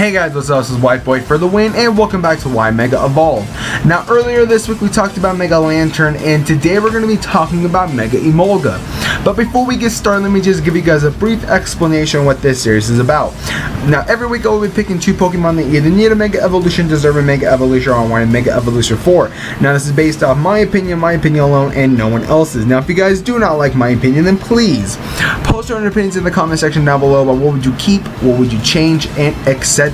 Hey guys, what's up? This is White Boy for the win, and welcome back to Why Mega Evolve. Now, earlier this week we talked about Mega Lantern, and today we're going to be talking about Mega Emolga. But before we get started, let me just give you guys a brief explanation of what this series is about. Now, every week I will be picking two Pokemon that either need a Mega Evolution, deserve a Mega Evolution, or want a Mega Evolution for. Now, this is based off my opinion alone, and no one else's. Now, if you guys do not like my opinion, then please post your own opinions in the comment section down below about what would you keep, what would you change, and etc.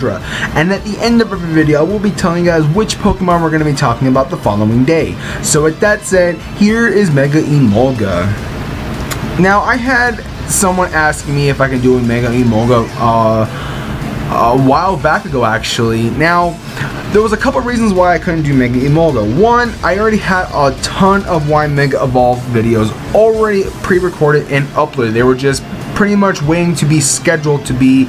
And at the end of every video, I will be telling you guys which Pokemon we're going to be talking about the following day. So with that said, here is Mega Emolga. Now, I had someone ask me if I can do a Mega Emolga a while back ago, actually. Now, there was a couple reasons why I couldn't do Mega Emolga. One, I already had a ton of Why Mega Evolve videos already pre-recorded and uploaded. They were just pretty much waiting to be scheduled to be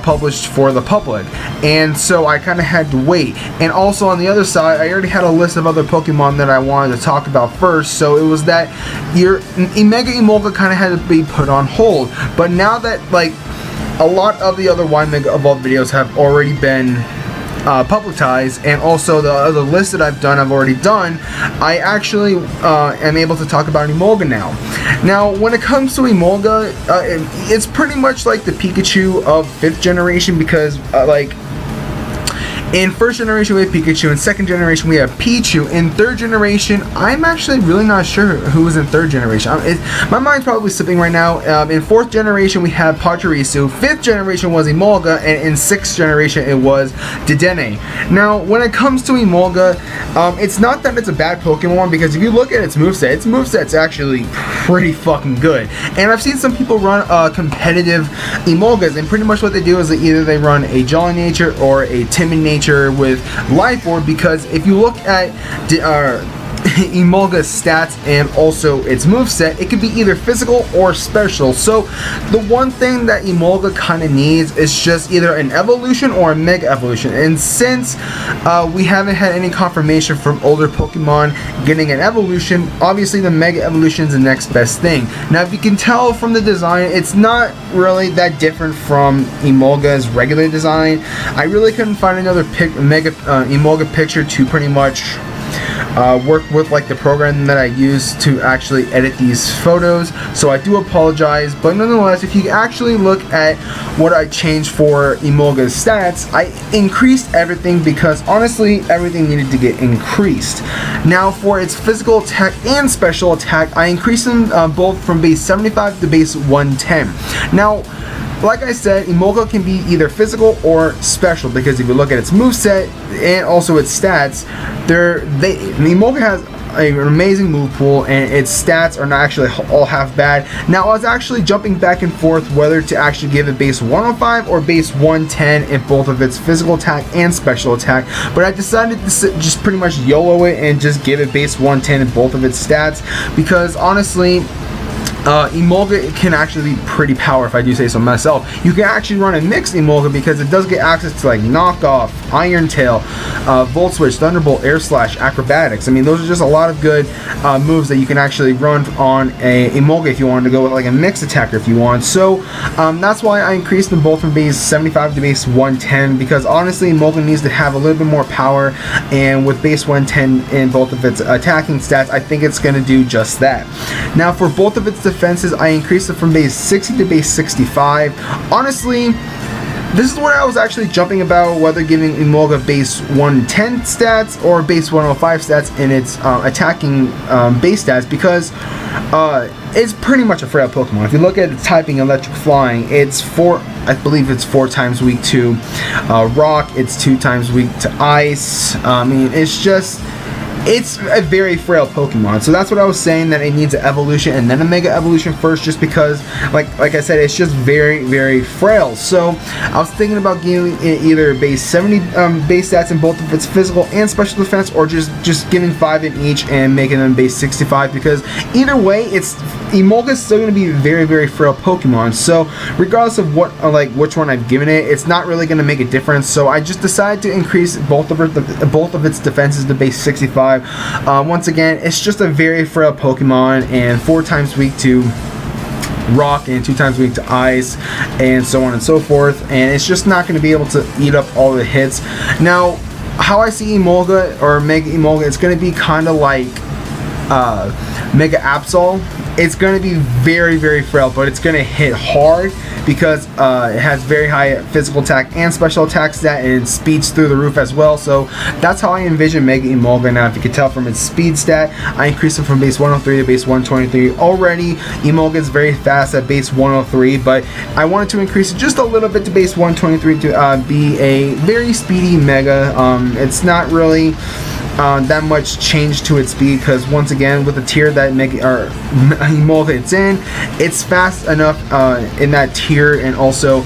published for the public, and so I kind of had to wait. And also on the other side, I already had a list of other Pokemon that I wanted to talk about first, so it was that Mega Emolga kind of had to be put on hold. But now that like a lot of the other Why Mega Evolve videos have already been publicized, and also the other list that I've already done, I actually am able to talk about Emolga now. Now, when it comes to Emolga, it's pretty much like the Pikachu of 5th generation, because in 1st generation we have Pikachu, in 2nd generation we have Pichu. In 3rd generation, I'm actually really not sure who was in 3rd generation. My mind's probably slipping right now. In 4th generation we have Pachirisu, 5th generation was Emolga, and in 6th generation it was didnt. Now, when it comes to Emolga, it's not that it's a bad Pokemon, because if you look at its moveset's actually pretty fucking good. And I've seen some people run competitive Emolgas, and pretty much what they do is either they run a Jolly Nature or a Timid Nature with Life Orb, because if you look at Emolga's stats and also its moveset, it could be either physical or special. So the one thing that Emolga kind of needs is just either an evolution or a Mega Evolution, and since we haven't had any confirmation from older Pokemon getting an evolution, obviously the Mega Evolution is the next best thing. Now, if you can tell from the design, it's not really that different from Emolga's regular design. I really couldn't find another Mega Emolga picture to pretty much work with like the program that I use to actually edit these photos, so I do apologize. But nonetheless, if you actually look at what I changed for Emolga's stats, I increased everything because honestly everything needed to get increased. Now, for its physical attack and special attack, I increased them both from base 75 to base 110. Now, like I said, Emolga can be either physical or special, because if you look at its moveset and also its stats, Emolga has an amazing move pool, and its stats are not actually all half bad. Now, I was actually jumping back and forth whether to actually give it base 105 or base 110 in both of its physical attack and special attack, but I decided to just pretty much YOLO it and just give it base 110 in both of its stats, because honestly, Emolga can actually be pretty powerful, if I do say so myself. You can actually run a mixed Emolga because it does get access to like Knockoff, Iron Tail, Volt Switch, Thunderbolt, Air Slash, Acrobatics. I mean, those are just a lot of good moves that you can actually run on a Emolga if you wanted to go with like a mixed attacker if you want. So that's why I increased them both from base 75 to base 110, because honestly Emolga needs to have a little bit more power, and with base 110 in both of its attacking stats, I think it's going to do just that. Now, for both of its defenses, I increased it from base 60 to base 65. Honestly, this is where I was actually jumping about whether giving Emolga base 110 stats or base 105 stats in its attacking base stats, because it's pretty much a frail Pokemon. If you look at its typing, Electric Flying, I believe it's 4 times weak to Rock, it's 2 times weak to Ice. I mean, it's a very frail Pokemon, so that's what I was saying, that it needs an evolution and then a Mega Evolution first, just because like I said, it's just very, very frail. So I was thinking about giving it either base 70 base stats in both of its physical and special defense, or just giving 5 in each and making them base 65, because either way, Emolga is still going to be a very, very frail Pokemon. So regardless of what which one I've given it, it's not really going to make a difference. So I just decided to increase both of its defenses to base 65. Once again, it's just a very frail Pokemon and 4 times weak to rock and 2 times weak to ice, and so on and so forth, and it's just not going to be able to eat up all the hits. Now, how I see Emolga or Mega Emolga, it's going to be kind of like Mega Absol. It's going to be very, very frail, but it's going to hit hard because it has very high physical attack and special attack stat, and it speeds through the roof as well. So that's how I envision Mega Emolga. Now, if you can tell from its speed stat, I increased it from base 103 to base 123 already. Emolga is very fast at base 103, but I wanted to increase it just a little bit to base 123 to be a very speedy Mega. It's not really that much change to its speed, because once again, with the tier that Emolga it's in, it's fast enough in that tier, and also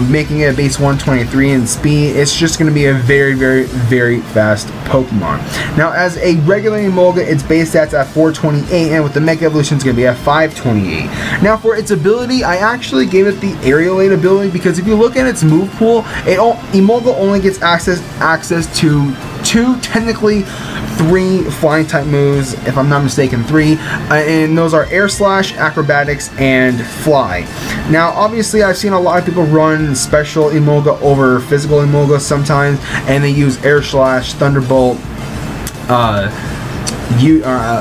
making it a base 123 in speed, it's just going to be a very, very, very fast Pokemon. Now, as a regular Emolga, its base stats at 428, and with the Mega Evolution, it's going to be at 528. Now, for its ability, I actually gave it the Aerialate ability, because if you look at its move pool, Emolga only gets access to 2, technically 3 flying type moves, if I'm not mistaken, 3, and those are Air Slash, Acrobatics, and Fly. Now, obviously, I've seen a lot of people run special Emolga over physical Emolga sometimes, and they use Air Slash, Thunderbolt,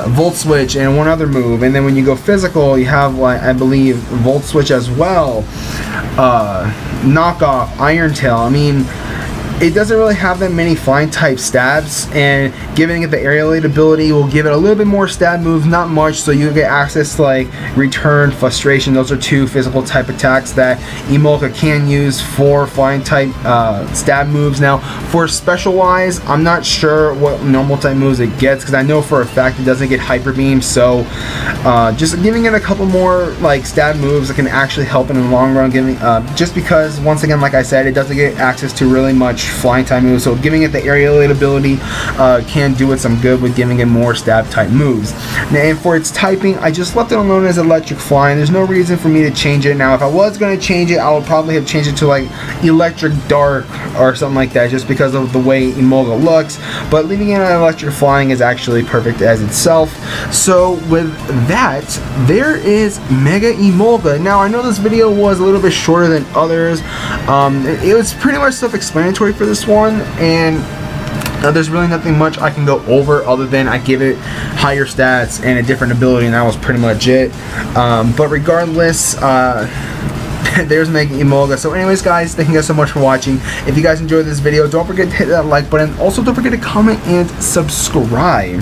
Volt Switch, and one other move, and then when you go physical, you have, like, I believe, Volt Switch as well, Knockoff, Iron Tail. I mean, it doesn't really have that many flying type stabs, and giving it the Aerialate ability will give it a little bit more stab moves, not much, so you get access to like Return, Frustration. Those are 2 physical type attacks that Emolga can use for flying type stab moves. Now, for special wise, I'm not sure what normal type moves it gets, because I know for a fact it doesn't get Hyper Beam, so just giving it a couple more like stab moves that can actually help in the long run, just because, once again, like I said, it doesn't get access to really much flying type moves, so giving it the Aerialate ability can do it some good with giving it more stab type moves. Now, and for its typing, I just left it alone as Electric Flying. There's no reason for me to change it. Now, if I was going to change it, I would probably have changed it to like Electric Dark or something like that, just because of the way Emolga looks, but leaving it on Electric Flying is actually perfect as itself. So with that, there is Mega Emolga. Now, I know this video was a little bit shorter than others. It was pretty much self-explanatory for this one, and there's really nothing much I can go over other than I give it higher stats and a different ability, and that was pretty much it. But regardless, there's Mega Emolga. So anyways, guys, thank you guys so much for watching. If you guys enjoyed this video, don't forget to hit that like button. Also, don't forget to comment and subscribe.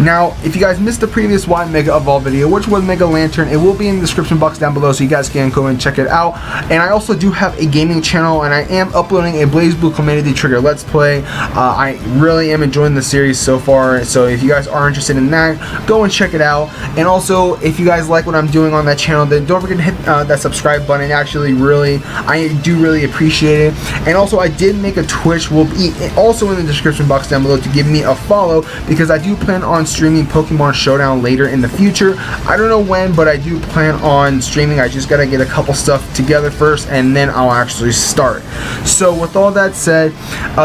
Now, if you guys missed the previous Y Mega Evolve video, which was Mega Lantern, it will be in the description box down below, so you guys can go and check it out. And I also do have a gaming channel, and I am uploading a BlazBlue Community Trigger Let's Play. I really am enjoying the series so far, so if you guys are interested in that, go and check it out. And also, if you guys like what I'm doing on that channel, then don't forget to hit that subscribe button. Actually, I do really appreciate it. And also, I did make a Twitch, will be also in the description box down below, to give me a follow, because I do plan on streaming Pokemon Showdown later in the future. I don't know when, but I do plan on streaming. I just gotta get a couple stuff together first, and then I'll actually start. So with all that said,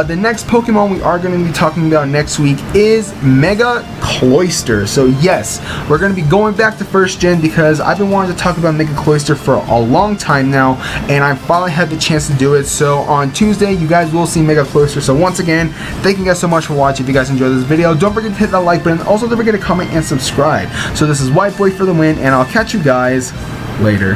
the next Pokemon we are going to be talking about next week is Mega Hoister. So yes, we're going to be going back to first gen, because I've been wanting to talk about Mega Hoister for a long time now, and I finally had the chance to do it. So on Tuesday, you guys will see Mega Hoister. So once again, thank you guys so much for watching. If you guys enjoyed this video, don't forget to hit that like button. Also, don't forget to comment and subscribe. So this is White Boy for the win, and I'll catch you guys later.